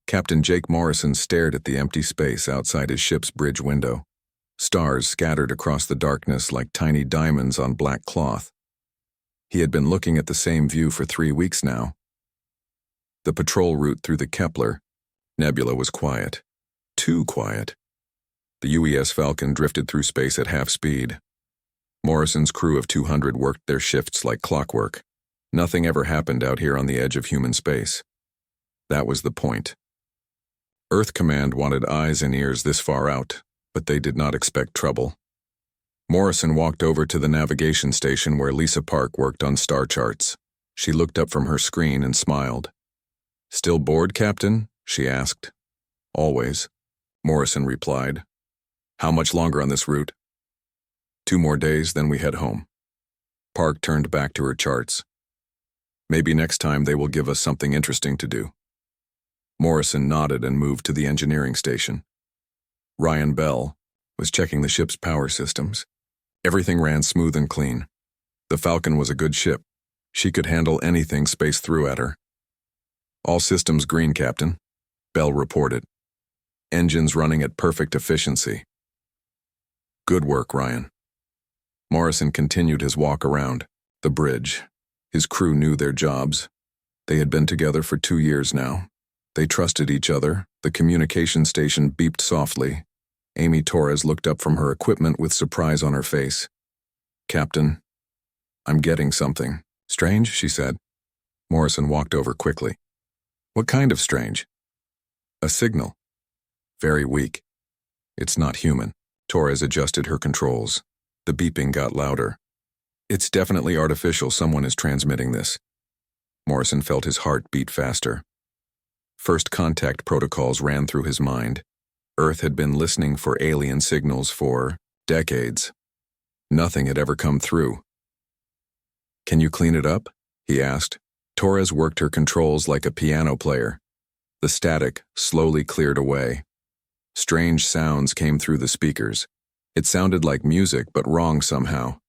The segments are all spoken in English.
Captain Jake Morrison stared at the empty space outside his ship's bridge window. Stars scattered across the darkness like tiny diamonds on black cloth. He had been looking at the same view for 3 weeks now. The patrol route through the Kepler nebula was quiet. Too quiet. The UES Falcon drifted through space at half speed. Morrison's crew of 200 worked their shifts like clockwork. Nothing ever happened out here on the edge of human space. That was the point. Earth Command wanted eyes and ears this far out, but they did not expect trouble. Morrison walked over to the navigation station where Lisa Park worked on star charts. She looked up from her screen and smiled. "Still bored, Captain?" she asked. "Always," Morrison replied. "How much longer on this route?" 2 more days, then we head home." Park turned back to her charts. "Maybe next time they will give us something interesting to do." Morrison nodded and moved to the engineering station. Ryan Bell was checking the ship's power systems. Everything ran smooth and clean. The Falcon was a good ship. She could handle anything space threw at her. "All systems green, Captain," Bell reported. "Engines running at perfect efficiency." "Good work, Ryan." Morrison continued his walk around the bridge. His crew knew their jobs. They had been together for 2 years now. They trusted each other. The communication station beeped softly. Amy Torres looked up from her equipment with surprise on her face. "Captain, I'm getting something." "Strange?" she said. Morrison walked over quickly. "What kind of strange?" "A signal. Very weak. It's not human." Torres adjusted her controls. The beeping got louder. "It's definitely artificial. Someone is transmitting this." Morrison felt his heart beat faster. First contact protocols ran through his mind. Earth had been listening for alien signals for decades. Nothing had ever come through. "Can you clean it up?" he asked. Torres worked her controls like a piano player. The static slowly cleared away. Strange sounds came through the speakers. It sounded like music, but wrong somehow.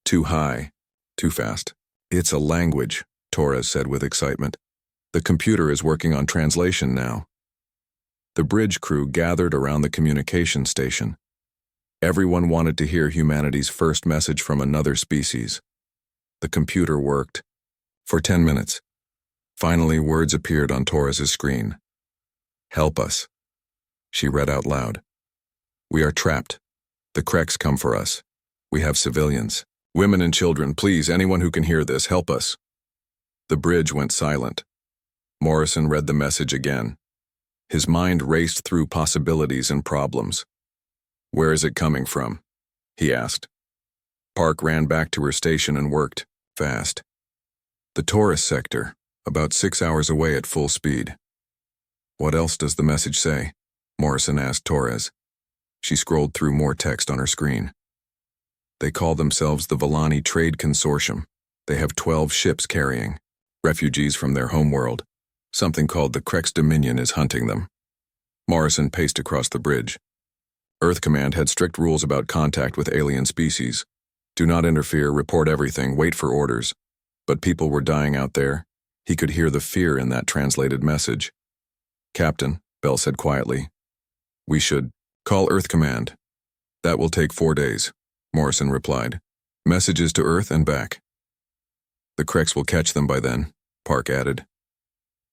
Too high, too fast. "It's a language," Torres said with excitement. "The computer is working on translation now." The bridge crew gathered around the communication station. Everyone wanted to hear humanity's first message from another species. The computer worked. For 10 minutes. Finally, words appeared on Torres's screen. "Help us," she read out loud. "We are trapped. The Kreks come for us. We have civilians. Women and children, please, anyone who can hear this, help us." The bridge went silent. Morrison read the message again. His mind raced through possibilities and problems. "Where is it coming from?" he asked. Park ran back to her station and worked fast. "The Taurus sector, about 6 hours away at full speed." "What else does the message say?" Morrison asked Torres. She scrolled through more text on her screen. "They call themselves the Villani Trade Consortium. They have 12 ships carrying refugees from their homeworld. Something called the Kreks Dominion is hunting them." Morrison paced across the bridge. Earth Command had strict rules about contact with alien species. Do not interfere, report everything, wait for orders. But people were dying out there. He could hear the fear in that translated message. "Captain," Bell said quietly, "we should call Earth Command." "That will take 4 days," Morrison replied. "Messages to Earth and back." "The Kreks will catch them by then," Park added.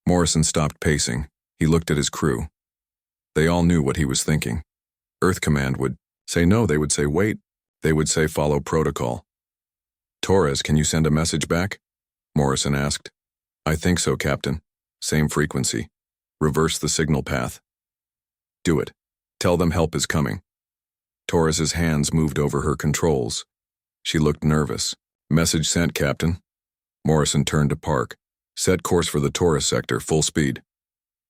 Morrison stopped pacing. He looked at his crew. They all knew what he was thinking. Earth Command would say no, they would say wait. They would say follow protocol. "Torres, can you send a message back?" Morrison asked. "I think so, Captain. Same frequency. Reverse the signal path." "Do it. Tell them help is coming." Torres's hands moved over her controls. She looked nervous. "Message sent, Captain." Morrison turned to Park. "Set course for the Taurus sector, full speed."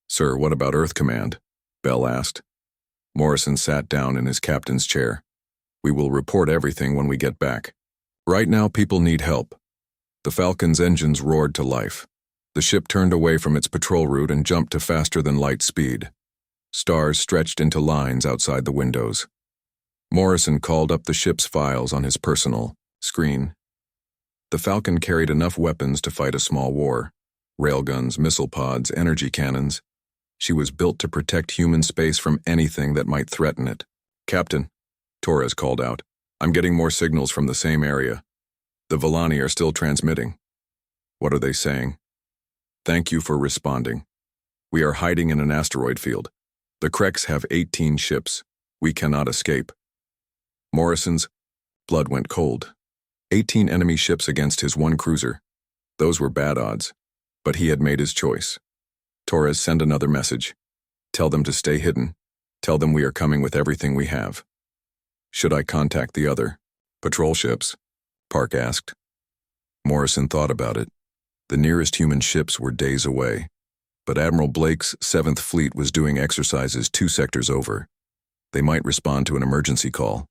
"Sir, what about Earth Command?" Bell asked. Morrison sat down in his captain's chair. "We will report everything when we get back. Right now, people need help." The Falcon's engines roared to life. The ship turned away from its patrol route and jumped to faster-than-light speed. Stars stretched into lines outside the windows. Morrison called up the ship's files on his personal screen. The Falcon carried enough weapons to fight a small war. Railguns, missile pods, energy cannons. She was built to protect human space from anything that might threaten it. "Captain," Torres called out, "I'm getting more signals from the same area. The Villani are still transmitting." "What are they saying?" "Thank you for responding. We are hiding in an asteroid field. The Kreks have 18 ships. We cannot escape." Morrison's blood went cold. 18 enemy ships against his one cruiser. Those were bad odds, but he had made his choice. "Torres, send another message. Tell them to stay hidden. Tell them we are coming with everything we have." "Should I contact the other patrol ships?" Park asked. Morrison thought about it. The nearest human ships were days away, but Admiral Blake's 7th Fleet was doing exercises 2 sectors over. They might respond to an emergency call.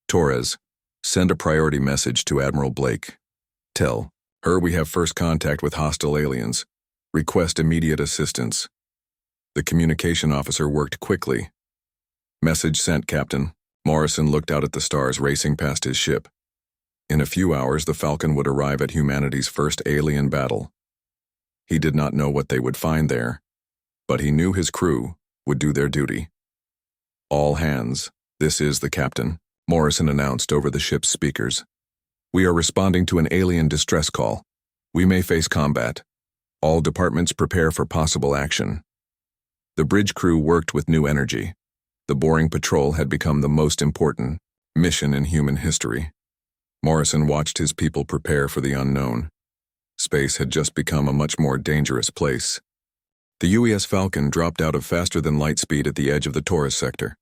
"Torres, send a priority message to Admiral Blake. Tell her we have first contact with hostile aliens. Request immediate assistance." The communication officer worked quickly. "Message sent, Captain." Morrison looked out at the stars racing past his ship. In a few hours, the Falcon would arrive at humanity's first alien battle. He did not know what they would find there, but he knew his crew would do their duty. "All hands, this is the captain," Morrison announced over the ship's speakers. "We are responding to an alien distress call. We may face combat. All departments prepare for possible action." The bridge crew worked with new energy. The boring patrol had become the most important mission in human history. Morrison watched his people prepare for the unknown. Space had just become a much more dangerous place. The UES Falcon dropped out of faster-than-light speed at the edge of the Taurus sector.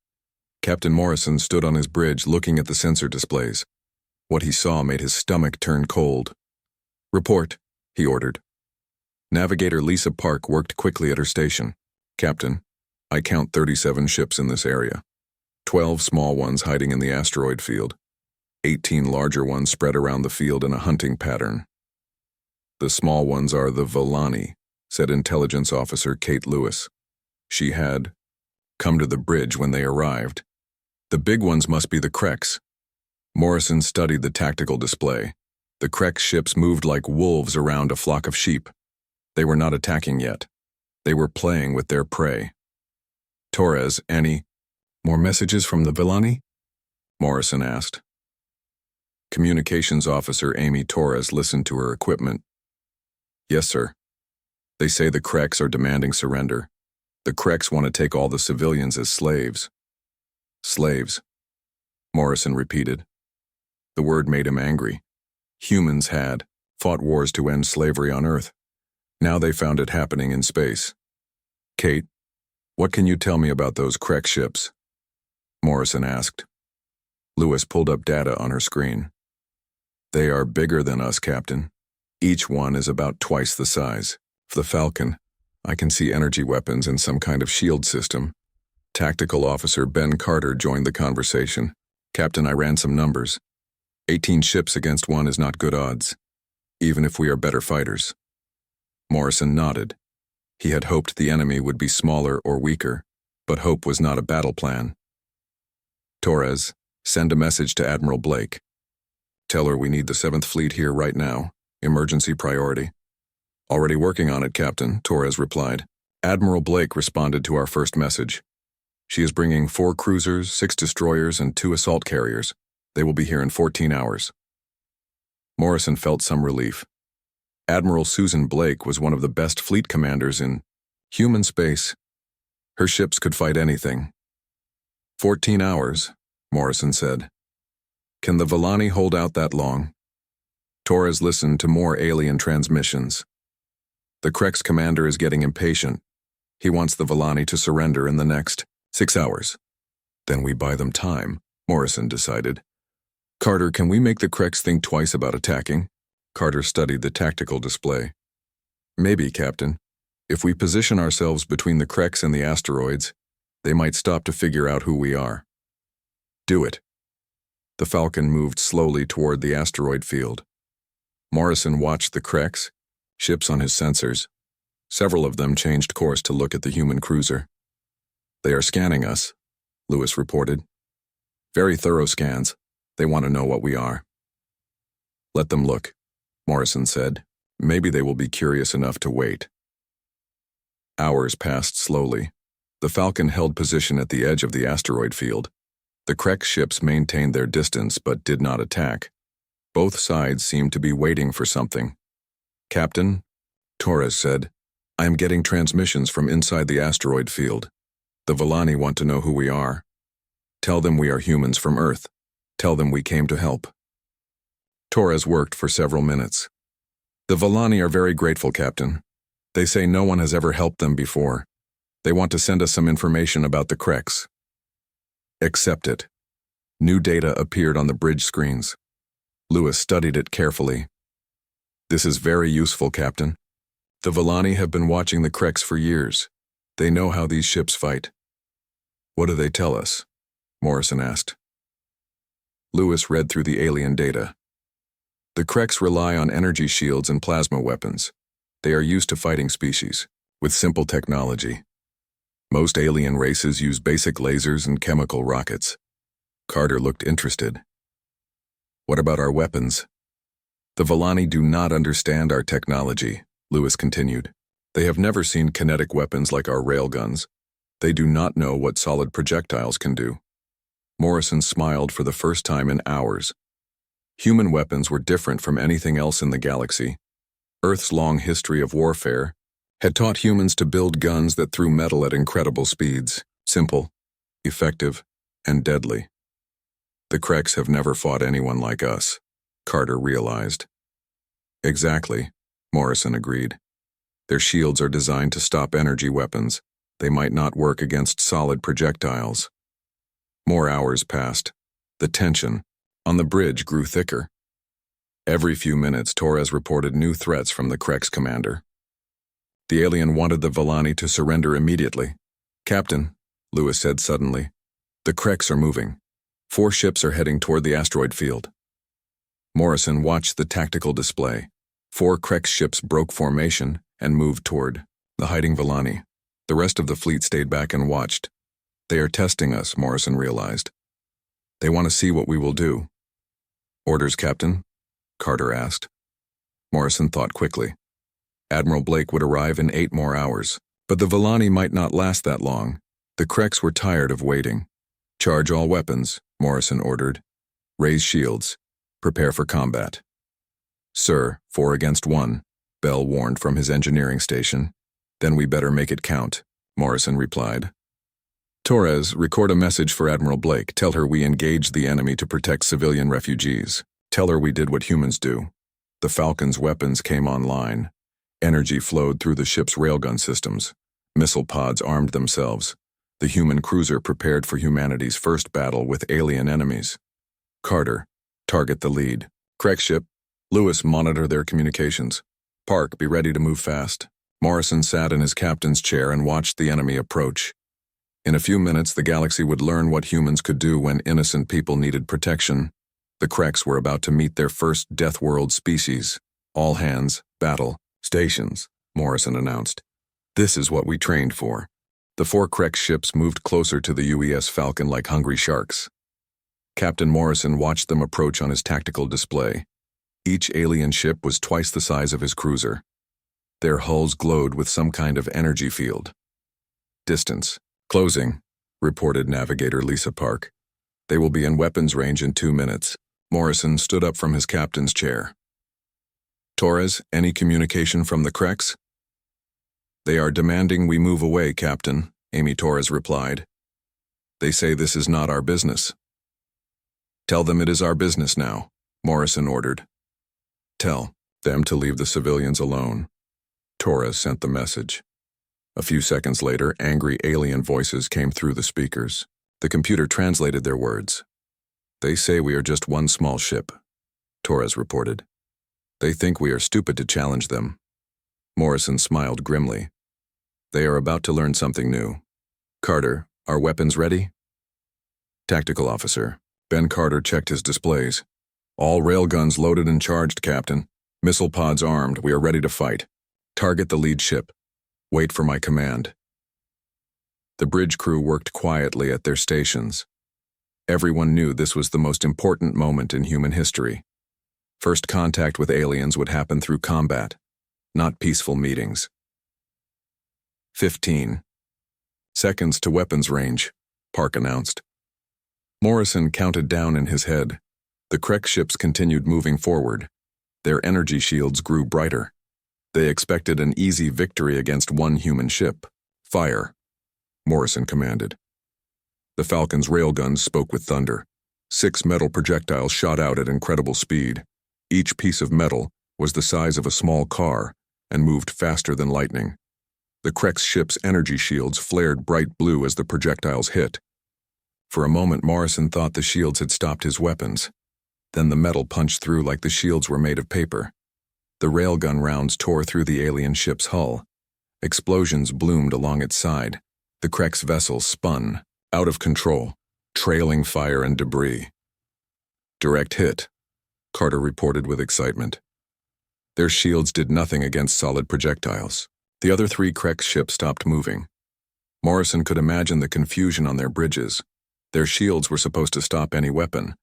Captain Morrison stood on his bridge looking at the sensor displays. What he saw made his stomach turn cold. "Report," he ordered. Navigator Lisa Park worked quickly at her station. "Captain, I count 37 ships in this area. 12 small ones hiding in the asteroid field. 18 larger ones spread around the field in a hunting pattern." "The small ones are the Villani," said Intelligence Officer Kate Lewis. She had come to the bridge when they arrived. "The big ones must be the Kreks." Morrison studied the tactical display. The Krek ships moved like wolves around a flock of sheep. They were not attacking yet. They were playing with their prey. "Torres, any more messages from the Villani?" Morrison asked. Communications Officer Amy Torres listened to her equipment. "Yes, sir. They say the Kreks are demanding surrender. The Kreks want to take all the civilians as slaves." "Slaves," Morrison repeated. The word made him angry. Humans had fought wars to end slavery on Earth. Now they found it happening in space. "Kate, what can you tell me about those Krek ships?" Morrison asked. Lewis pulled up data on her screen. "They are bigger than us, Captain. Each one is about twice the size. For the Falcon, I can see energy weapons and some kind of shield system." Tactical Officer Ben Carter joined the conversation. "Captain, I ran some numbers. 18 ships against one is not good odds, even if we are better fighters." Morrison nodded. He had hoped the enemy would be smaller or weaker, but hope was not a battle plan. "Torres, send a message to Admiral Blake. Tell her we need the 7th Fleet here right now. Emergency priority." "Already working on it, Captain," Torres replied. Admiral Blake responded to our first message. "She is bringing 4 cruisers, 6 destroyers, and 2 assault carriers. They will be here in 14 hours. Morrison felt some relief. Admiral Susan Blake was one of the best fleet commanders in human space. Her ships could fight anything. 14 hours, Morrison said. Can the Villani hold out that long? Torres listened to more alien transmissions. The Krek's commander is getting impatient. He wants the Villani to surrender in the next 6 hours. Then we buy them time, Morrison decided. Carter, can we make the Kreks think twice about attacking? Carter studied the tactical display. Maybe, Captain. If we position ourselves between the Kreks and the asteroids, they might stop to figure out who we are. Do it. The Falcon moved slowly toward the asteroid field. Morrison watched the Kreks, ships on his sensors. Several of them changed course to look at the human cruiser. They are scanning us, Lewis reported. Very thorough scans. They want to know what we are. Let them look, Morrison said. Maybe they will be curious enough to wait. Hours passed slowly. The Falcon held position at the edge of the asteroid field. The Krek ships maintained their distance but did not attack. Both sides seemed to be waiting for something. "Captain," Torres said, "I am getting transmissions from inside the asteroid field. The Villani want to know who we are. Tell them we are humans from Earth. Tell them we came to help." Torres worked for several minutes. "The Villani are very grateful, Captain. They say no one has ever helped them before. They want to send us some information about the Kreks." "Accept it." New data appeared on the bridge screens. Lewis studied it carefully. "This is very useful, Captain. The Villani have been watching the Kreks for years. They know how these ships fight." "What do they tell us?" Morrison asked. Lewis read through the alien data. "The Kreks rely on energy shields and plasma weapons. They are used to fighting species, with simple technology. Most alien races use basic lasers and chemical rockets." Carter looked interested. "What about our weapons?" "The Villani do not understand our technology," Lewis continued. "They have never seen kinetic weapons like our railguns. They do not know what solid projectiles can do." Morrison smiled for the first time in hours. Human weapons were different from anything else in the galaxy. Earth's long history of warfare had taught humans to build guns that threw metal at incredible speeds, simple, effective, and deadly. "The Kreks have never fought anyone like us," Carter realized. "Exactly," Morrison agreed. "Their shields are designed to stop energy weapons. They might not work against solid projectiles." More hours passed. The tension on the bridge grew thicker. Every few minutes, Torres reported new threats from the Kreks commander. The alien wanted the Villani to surrender immediately. "Captain," Lewis said suddenly, "the Kreks are moving. 4 ships are heading toward the asteroid field." Morrison watched the tactical display. 4 Krek ships broke formation and moved toward the hiding Villani. The rest of the fleet stayed back and watched. "They are testing us," Morrison realized. "They want to see what we will do." "Orders, Captain?" Carter asked. Morrison thought quickly. Admiral Blake would arrive in 8 more hours, but the Villani might not last that long. The Kreks were tired of waiting. "Charge all weapons," Morrison ordered. "Raise shields. Prepare for combat." "Sir, 4 against 1, Bell warned from his engineering station. "Then we better make it count," Morrison replied. "Torres, record a message for Admiral Blake. Tell her we engaged the enemy to protect civilian refugees. Tell her we did what humans do." The Falcon's weapons came online. Energy flowed through the ship's railgun systems. Missile pods armed themselves. The human cruiser prepared for humanity's first battle with alien enemies. "Carter, target the lead. Krek ship. Lewis, monitor their communications. Park, be ready to move fast." Morrison sat in his captain's chair and watched the enemy approach. In a few minutes, the galaxy would learn what humans could do when innocent people needed protection. The Kreks were about to meet their first Deathworld species. "All hands, battle, stations," Morrison announced. "This is what we trained for." The 4 Krek ships moved closer to the UES Falcon like hungry sharks. Captain Morrison watched them approach on his tactical display. Each alien ship was twice the size of his cruiser. Their hulls glowed with some kind of energy field. "Distance. Closing," reported Navigator Lisa Park. "They will be in weapons range in 2 minutes." Morrison stood up from his captain's chair. "Torres, any communication from the Kreks?" "They are demanding we move away, Captain," Amy Torres replied. "They say this is not our business." "Tell them it is our business now," Morrison ordered. "Tell them to leave the civilians alone." Torres sent the message. A few seconds later, angry alien voices came through the speakers. The computer translated their words. "They say we are just one small ship," Torres reported. "They think we are stupid to challenge them." Morrison smiled grimly. "They are about to learn something new. Carter, are weapons ready?" "Tactical officer." Ben Carter checked his displays. "All railguns loaded and charged, Captain. Missile pods armed. We are ready to fight. Target the lead ship. Wait for my command." The bridge crew worked quietly at their stations. Everyone knew this was the most important moment in human history. First contact with aliens would happen through combat, not peaceful meetings. 15 seconds to weapons range, Park announced. Morrison counted down in his head. The Krek ships continued moving forward. Their energy shields grew brighter. They expected an easy victory against one human ship. Fire, Morrison commanded. The Falcon's railguns spoke with thunder. 6 metal projectiles shot out at incredible speed. Each piece of metal was the size of a small car and moved faster than lightning. The Krek's ship's energy shields flared bright blue as the projectiles hit. For a moment, Morrison thought the shields had stopped his weapons. Then the metal punched through like the shields were made of paper. The railgun rounds tore through the alien ship's hull. Explosions bloomed along its side. The Krek's vessel spun, out of control, trailing fire and debris. Direct hit, Carter reported with excitement. Their shields did nothing against solid projectiles. The other 3 Krek ships stopped moving. Morrison could imagine the confusion on their bridges. Their shields were supposed to stop any weapon.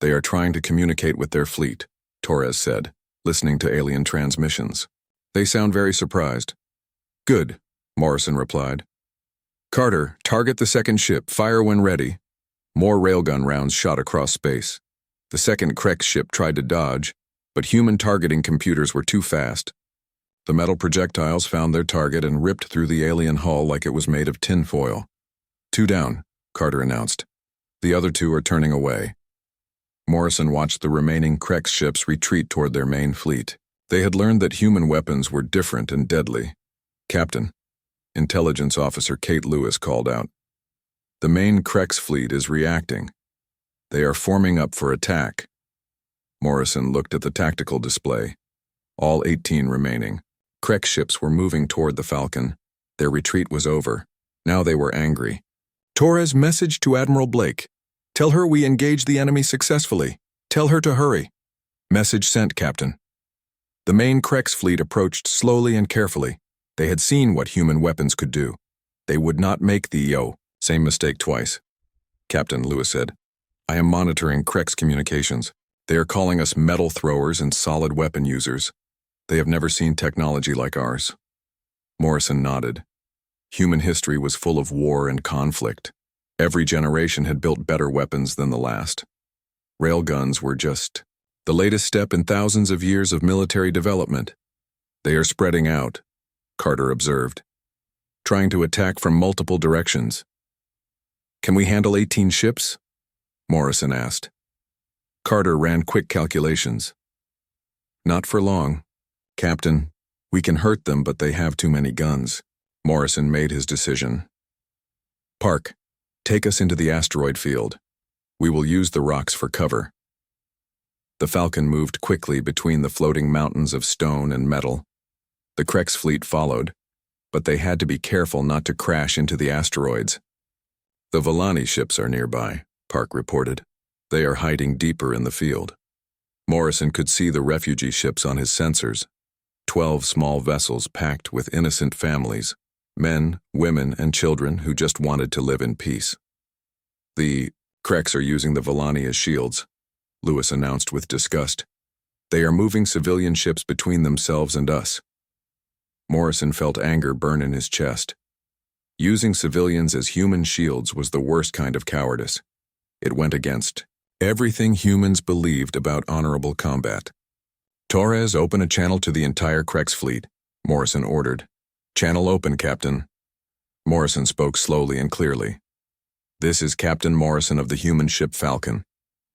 They are trying to communicate with their fleet, Torres said, listening to alien transmissions. They sound very surprised. Good, Morrison replied. Carter, target the second ship, fire when ready. More railgun rounds shot across space. The second Krek ship tried to dodge, but human targeting computers were too fast. The metal projectiles found their target and ripped through the alien hull like it was made of tinfoil. 2 down, Carter announced. The other 2 are turning away. Morrison watched the remaining Krek ships retreat toward their main fleet. They had learned that human weapons were different and deadly. Captain, Intelligence Officer Kate Lewis called out. The main Krek's fleet is reacting. They are forming up for attack. Morrison looked at the tactical display. All 18 remaining. Krek ships were moving toward the Falcon. Their retreat was over. Now they were angry. Torres, message to Admiral Blake. Tell her we engaged the enemy successfully. Tell her to hurry. Message sent, Captain. The main Krek's fleet approached slowly and carefully. They had seen what human weapons could do. They would not make the same mistake twice. Captain, Lewis said. I am monitoring Krek's communications. They are calling us metal throwers and solid weapon users. They have never seen technology like ours. Morrison nodded. Human history was full of war and conflict. Every generation had built better weapons than the last. Railguns were just the latest step in thousands of years of military development. They are spreading out, Carter observed, trying to attack from multiple directions. Can we handle 18 ships? Morrison asked. Carter ran quick calculations. Not for long. Captain, we can hurt them, but they have too many guns. Morrison made his decision. Park, take us into the asteroid field. We will use the rocks for cover. The Falcon moved quickly between the floating mountains of stone and metal. The Krek's fleet followed, but they had to be careful not to crash into the asteroids. The Volani ships are nearby, Park reported. They are hiding deeper in the field. Morrison could see the refugee ships on his sensors. 12 small vessels packed with innocent families, men, women, and children who just wanted to live in peace. The Kreks are using the Volani as shields, Lewis announced with disgust. They are moving civilian ships between themselves and us. Morrison felt anger burn in his chest. Using civilians as human shields was the worst kind of cowardice. It went against everything humans believed about honorable combat. Torres, open a channel to the entire Krek's fleet, Morrison ordered. Channel open, Captain. Morrison spoke slowly and clearly. This is Captain Morrison of the human ship Falcon.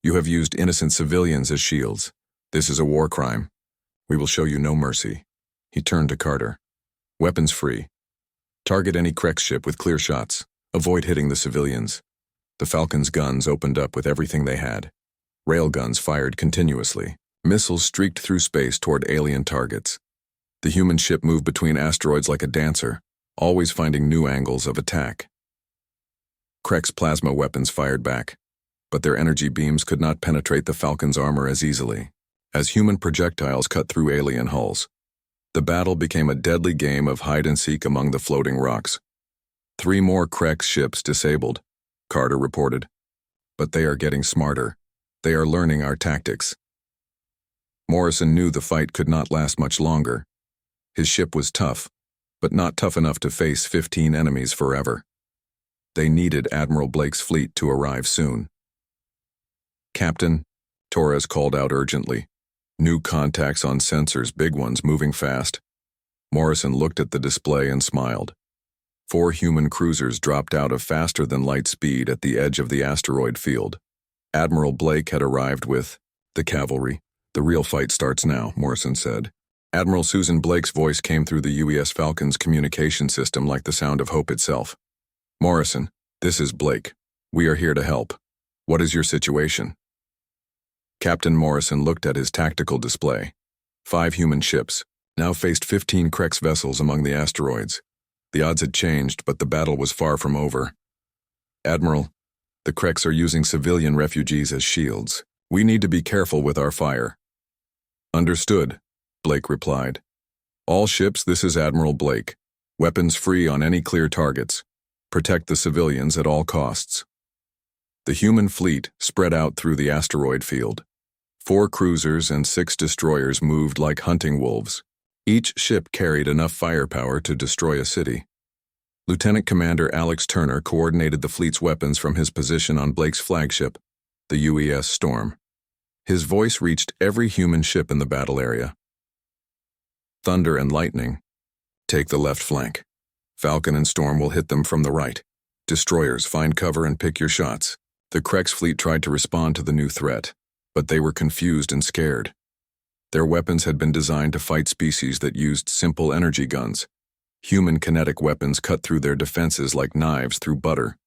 You have used innocent civilians as shields. This is a war crime. We will show you no mercy. He turned to Carter. Weapons free. Target any Krek ship with clear shots. Avoid hitting the civilians. The Falcon's guns opened up with everything they had. Railguns fired continuously. Missiles streaked through space toward alien targets. The human ship moved between asteroids like a dancer, always finding new angles of attack. Krek's plasma weapons fired back, but their energy beams could not penetrate the Falcon's armor as easily, as human projectiles cut through alien hulls. The battle became a deadly game of hide-and-seek among the floating rocks. 3 more Krek ships disabled, Carter reported. But they are getting smarter. They are learning our tactics. Morrison knew the fight could not last much longer. His ship was tough, but not tough enough to face 15 enemies forever. They needed Admiral Blake's fleet to arrive soon. "Captain," Torres called out urgently. "New contacts on sensors, big ones, moving fast." Morrison looked at the display and smiled. 4 human cruisers dropped out of faster-than-light speed at the edge of the asteroid field. Admiral Blake had arrived with the cavalry. "The real fight starts now," Morrison said. Admiral Susan Blake's voice came through the UES Falcon's communication system like the sound of hope itself. "Morrison, this is Blake. We are here to help. What is your situation?" Captain Morrison looked at his tactical display. 5 human ships now faced 15 Krex vessels among the asteroids. The odds had changed, but the battle was far from over. "Admiral, the Krex are using civilian refugees as shields. We need to be careful with our fire." "Understood," Blake replied. "All ships, this is Admiral Blake. Weapons free on any clear targets. Protect the civilians at all costs." The human fleet spread out through the asteroid field. 4 cruisers and 6 destroyers moved like hunting wolves. Each ship carried enough firepower to destroy a city. Lieutenant Commander Alex Turner coordinated the fleet's weapons from his position on Blake's flagship, the UES Storm. His voice reached every human ship in the battle area. "Thunder and Lightning, take the left flank. Falcon and Storm will hit them from the right. Destroyers, find cover and pick your shots." The Krex fleet tried to respond to the new threat, but they were confused and scared. Their weapons had been designed to fight species that used simple energy guns. Human kinetic weapons cut through their defenses like knives through butter.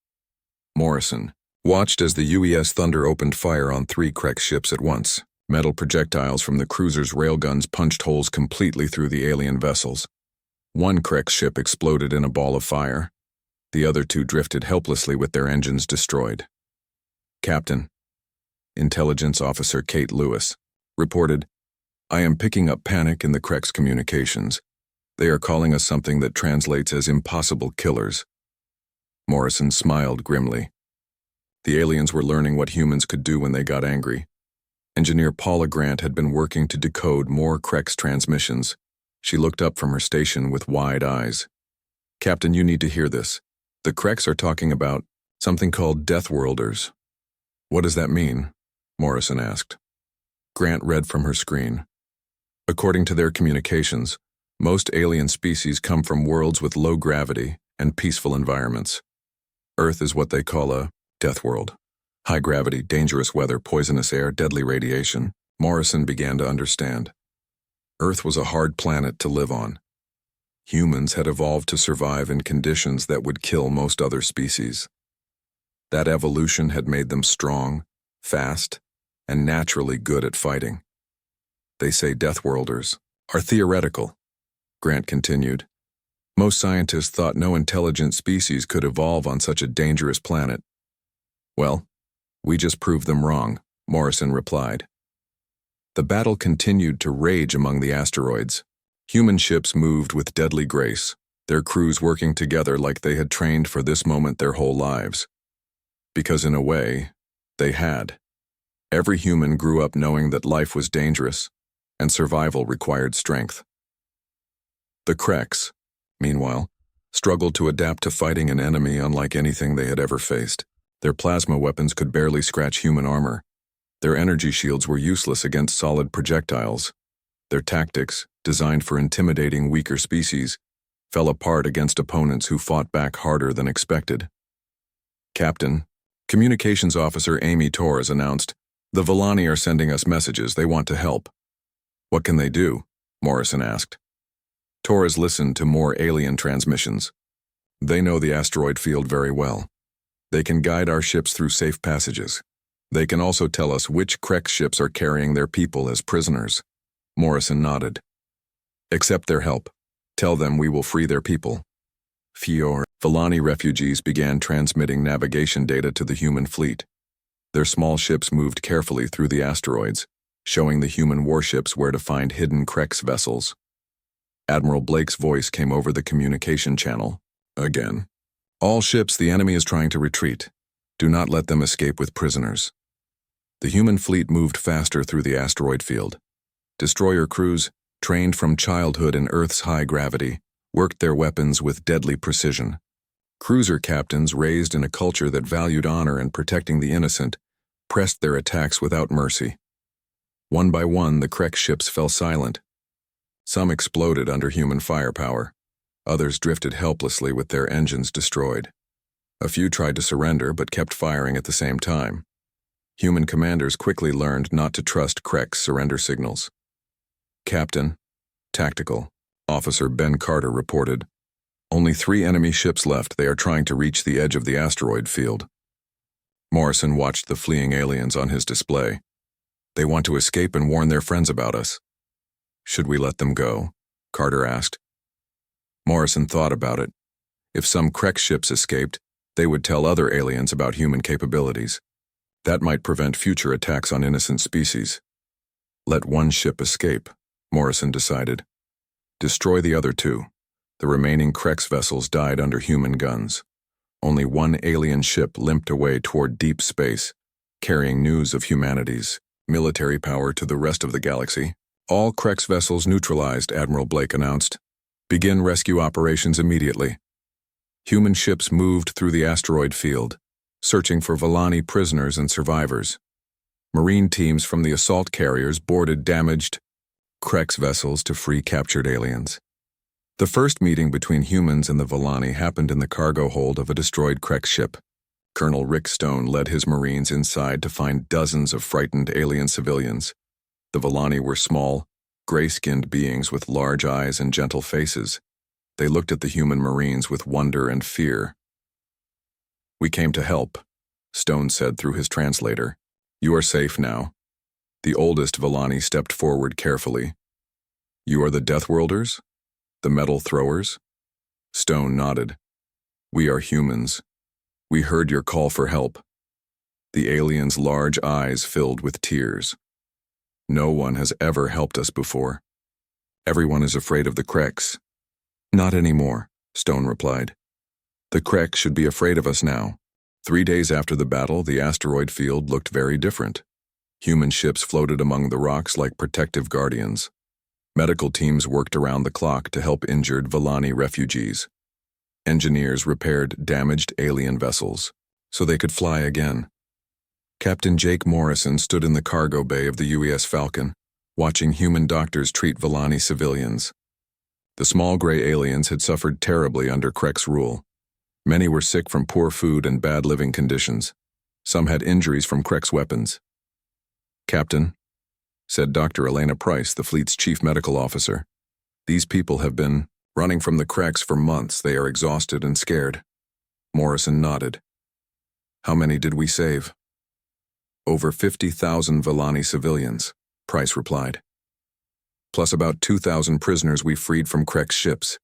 Morrison watched as the UES Thunder opened fire on 3 Krex ships at once. Metal projectiles from the cruiser's railguns punched holes completely through the alien vessels. 1 Krex ship exploded in a ball of fire. The other 2 drifted helplessly with their engines destroyed. "Captain," Intelligence Officer Kate Lewis reported, "I am picking up panic in the Krex communications. They are calling us something that translates as impossible killers." Morrison smiled grimly. The aliens were learning what humans could do when they got angry. Engineer Paula Grant had been working to decode more Krex transmissions. She looked up from her station with wide eyes. "Captain, you need to hear this. The Krex are talking about something called Deathworlders." "What does that mean?" Morrison asked. Grant read from her screen. "According to their communications, most alien species come from worlds with low gravity and peaceful environments. Earth is what they call a death world. High gravity, dangerous weather, poisonous air, deadly radiation." Morrison began to understand. Earth was a hard planet to live on. Humans had evolved to survive in conditions that would kill most other species. That evolution had made them strong, fast, and naturally good at fighting. "They say Deathworlders are theoretical," Grant continued. "Most scientists thought no intelligent species could evolve on such a dangerous planet." "Well, we just proved them wrong," Morrison replied. The battle continued to rage among the asteroids. Human ships moved with deadly grace, their crews working together like they had trained for this moment their whole lives. Because in a way, they had. Every human grew up knowing that life was dangerous, and survival required strength. The Krex, meanwhile, struggled to adapt to fighting an enemy unlike anything they had ever faced. Their plasma weapons could barely scratch human armor. Their energy shields were useless against solid projectiles. Their tactics, designed for intimidating weaker species, fell apart against opponents who fought back harder than expected. "Captain," Communications Officer Amy Torres announced, "the Volani are sending us messages. They want to help." "What can they do?" Morrison asked. Torres listened to more alien transmissions. "They know the asteroid field very well. They can guide our ships through safe passages. They can also tell us which Krex ships are carrying their people as prisoners." Morrison nodded. "Accept their help. Tell them we will free their people." Volani refugees began transmitting navigation data to the human fleet. Their small ships moved carefully through the asteroids, showing the human warships where to find hidden Krex vessels. Admiral Blake's voice came over the communication channel. "Again. All ships, the enemy is trying to retreat. Do not let them escape with prisoners." The human fleet moved faster through the asteroid field. Destroyer crews, trained from childhood in Earth's high gravity, worked their weapons with deadly precision. Cruiser captains, raised in a culture that valued honor and protecting the innocent, pressed their attacks without mercy. One by one, the Krek ships fell silent. Some exploded under human firepower. Others drifted helplessly with their engines destroyed. A few tried to surrender but kept firing at the same time. Human commanders quickly learned not to trust Krek's surrender signals. Captain, Tactical, Officer Ben Carter reported, "Only 3 enemy ships left. They are trying to reach the edge of the asteroid field." Morrison watched the fleeing aliens on his display. "They want to escape and warn their friends about us." "Should we let them go?" Carter asked. Morrison thought about it. If some Krek ships escaped, they would tell other aliens about human capabilities. That might prevent future attacks on innocent species. Let one ship escape, Morrison decided. Destroy the other 2. The remaining Krek's vessels died under human guns. Only one alien ship limped away toward deep space, carrying news of humanity's military power to the rest of the galaxy. "All Krek's vessels neutralized," Admiral Blake announced. "Begin rescue operations immediately." Human ships moved through the asteroid field, searching for Volani prisoners and survivors. Marine teams from the assault carriers boarded damaged Krek's vessels to free captured aliens. The first meeting between humans and the Volani happened in the cargo hold of a destroyed Krek ship. Colonel Rick Stone led his Marines inside to find dozens of frightened alien civilians. The Volani were small, gray-skinned beings with large eyes and gentle faces. They looked at the human Marines with wonder and fear. "We came to help," Stone said through his translator. "You are safe now." The oldest Volani stepped forward carefully. "You are the Deathworlders? The metal throwers?" Stone nodded. "We are humans. We heard your call for help." The alien's large eyes filled with tears. "No one has ever helped us before. Everyone is afraid of the Kreks." "Not anymore," Stone replied. "The Krek should be afraid of us now." 3 days after the battle, the asteroid field looked very different. Human ships floated among the rocks like protective guardians. Medical teams worked around the clock to help injured Volani refugees. Engineers repaired damaged alien vessels so they could fly again. Captain Jake Morrison stood in the cargo bay of the UES Falcon, watching human doctors treat Volani civilians. The small gray aliens had suffered terribly under Krek's rule. Many were sick from poor food and bad living conditions. Some had injuries from Krek's weapons. "Captain," said Dr. Elena Price, the fleet's chief medical officer, "these people have been running from the Kreks for months. They are exhausted and scared." Morrison nodded. "How many did we save?" "Over 50,000 Volani civilians," Price replied. "Plus about 2,000 prisoners we freed from Krek's ships.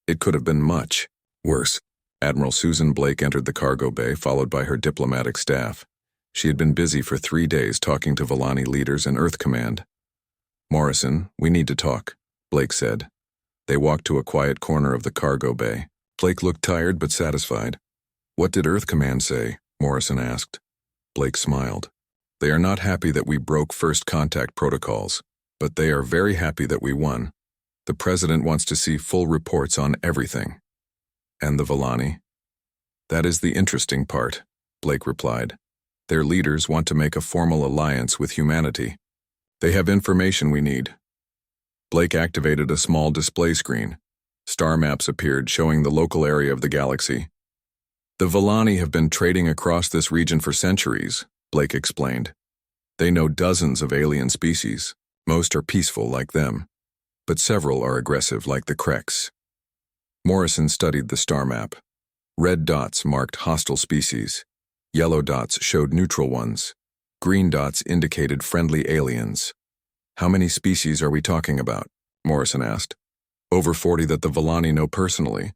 It could have been much worse." Admiral Susan Blake entered the cargo bay, followed by her diplomatic staff. She had been busy for 3 days talking to Volani leaders and Earth Command. "Morrison, we need to talk," Blake said. They walked to a quiet corner of the cargo bay. Blake looked tired but satisfied. "What did Earth Command say?" Morrison asked. Blake smiled. "They are not happy that we broke first contact protocols, but they are very happy that we won. The President wants to see full reports on everything." "And the Volani?" "That is the interesting part," Blake replied. "Their leaders want to make a formal alliance with humanity. They have information we need." Blake activated a small display screen. Star maps appeared showing the local area of the galaxy. "The Volani have been trading across this region for centuries," Blake explained. "They know dozens of alien species. Most are peaceful like them, but several are aggressive like the Kreks." Morrison studied the star map. Red dots marked hostile species. Yellow dots showed neutral ones. Green dots indicated friendly aliens. "How many species are we talking about?" Morrison asked. "Over 40 that the Volani know personally.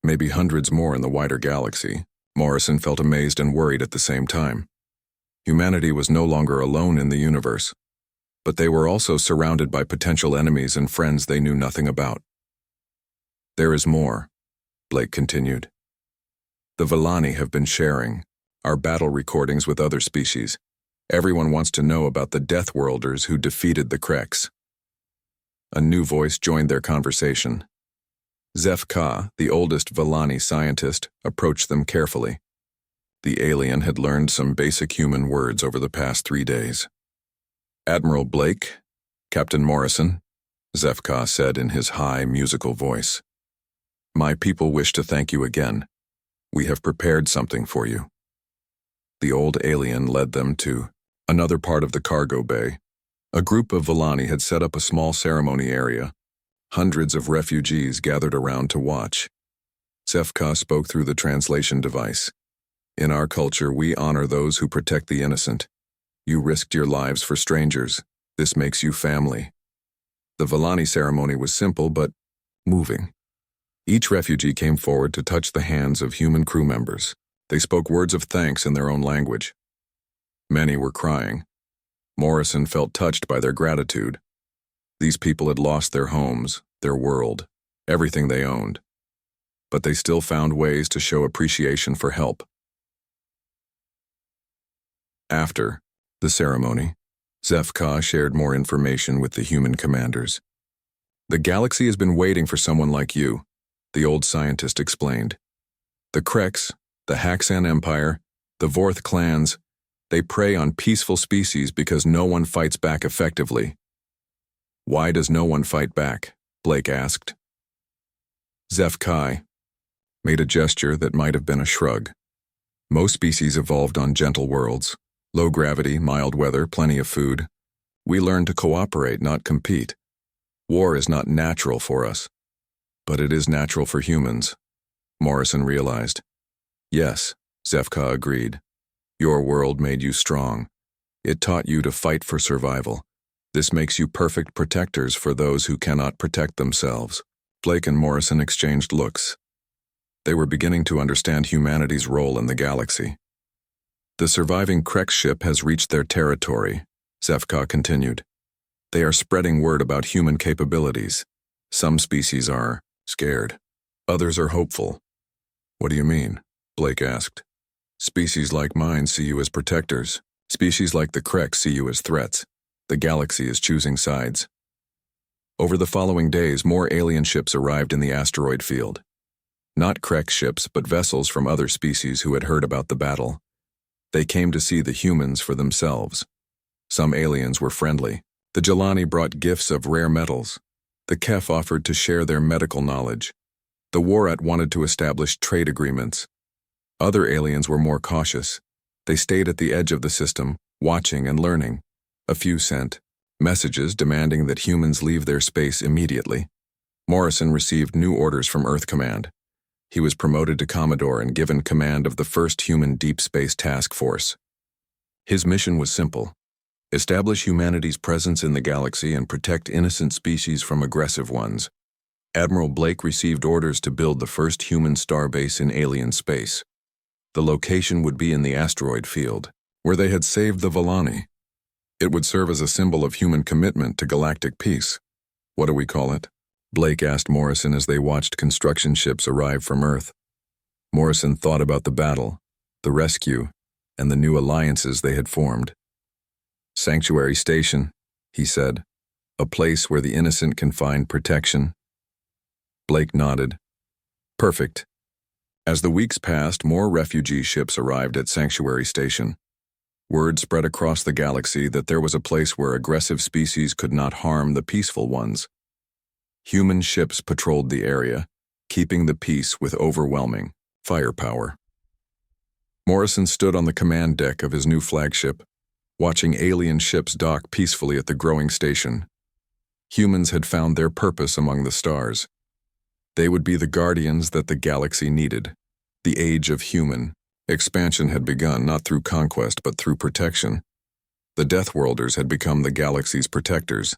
Maybe hundreds more in the wider galaxy." Morrison felt amazed and worried at the same time. Humanity was no longer alone in the universe, but they were also surrounded by potential enemies and friends they knew nothing about. "There is more," Blake continued. "The Volani have been sharing our battle recordings with other species. Everyone wants to know about the Deathworlders who defeated the Kreks." A new voice joined their conversation. Zefka, the oldest Villani scientist, approached them carefully. The alien had learned some basic human words over the past 3 days. "Admiral Blake, Captain Morrison," Zefka said in his high, musical voice. "My people wish to thank you again. We have prepared something for you." The old alien led them to another part of the cargo bay. A group of Villani had set up a small ceremony area. Hundreds of refugees gathered around to watch. Zefka spoke through the translation device. "In our culture, we honor those who protect the innocent. You risked your lives for strangers. This makes you family." The Villani ceremony was simple but moving. Each refugee came forward to touch the hands of human crew members. They spoke words of thanks in their own language. Many were crying. Morrison felt touched by their gratitude. These people had lost their homes, their world, everything they owned. But they still found ways to show appreciation for help. After the ceremony, Zefka shared more information with the human commanders. "The galaxy has been waiting for someone like you," the old scientist explained. "The Kreks, the Haxan Empire, the Vorth clans, they prey on peaceful species because no one fights back effectively." "Why does no one fight back?" Blake asked. Zefka made a gesture that might have been a shrug. "Most species evolved on gentle worlds. Low gravity, mild weather, plenty of food. We learn to cooperate, not compete. War is not natural for us. But it is natural for humans," Morrison realized. "Yes," Zefka agreed. "Your world made you strong. It taught you to fight for survival. This makes you perfect protectors for those who cannot protect themselves." Blake and Morrison exchanged looks. They were beginning to understand humanity's role in the galaxy. "The surviving Krek ship has reached their territory," Zefka continued. "They are spreading word about human capabilities. Some species are scared. Others are hopeful." "What do you mean?" Blake asked. "Species like mine see you as protectors. Species like the Krek see you as threats. The galaxy is choosing sides." Over the following days, more alien ships arrived in the asteroid field. Not Krek ships, but vessels from other species who had heard about the battle. They came to see the humans for themselves. Some aliens were friendly. The Jelani brought gifts of rare metals. The Kef offered to share their medical knowledge. The Warat wanted to establish trade agreements. Other aliens were more cautious. They stayed at the edge of the system, watching and learning. A few sent messages demanding that humans leave their space immediately. Morrison received new orders from Earth Command. He was promoted to Commodore and given command of the first human deep space task force. His mission was simple: establish humanity's presence in the galaxy and protect innocent species from aggressive ones. Admiral Blake received orders to build the first human starbase in alien space. The location would be in the asteroid field, where they had saved the Villani. It would serve as a symbol of human commitment to galactic peace. "What do we call it?" Blake asked Morrison as they watched construction ships arrive from Earth. Morrison thought about the battle, the rescue, and the new alliances they had formed. "Sanctuary Station," he said, "a place where the innocent can find protection." Blake nodded. "Perfect." As the weeks passed, more refugee ships arrived at Sanctuary Station. Word spread across the galaxy that there was a place where aggressive species could not harm the peaceful ones. Human ships patrolled the area, keeping the peace with overwhelming firepower. Morrison stood on the command deck of his new flagship, watching alien ships dock peacefully at the growing station. Humans had found their purpose among the stars. They would be the guardians that the galaxy needed. The age of human expansion had begun, not through conquest but through protection. The Deathworlders had become the galaxy's protectors.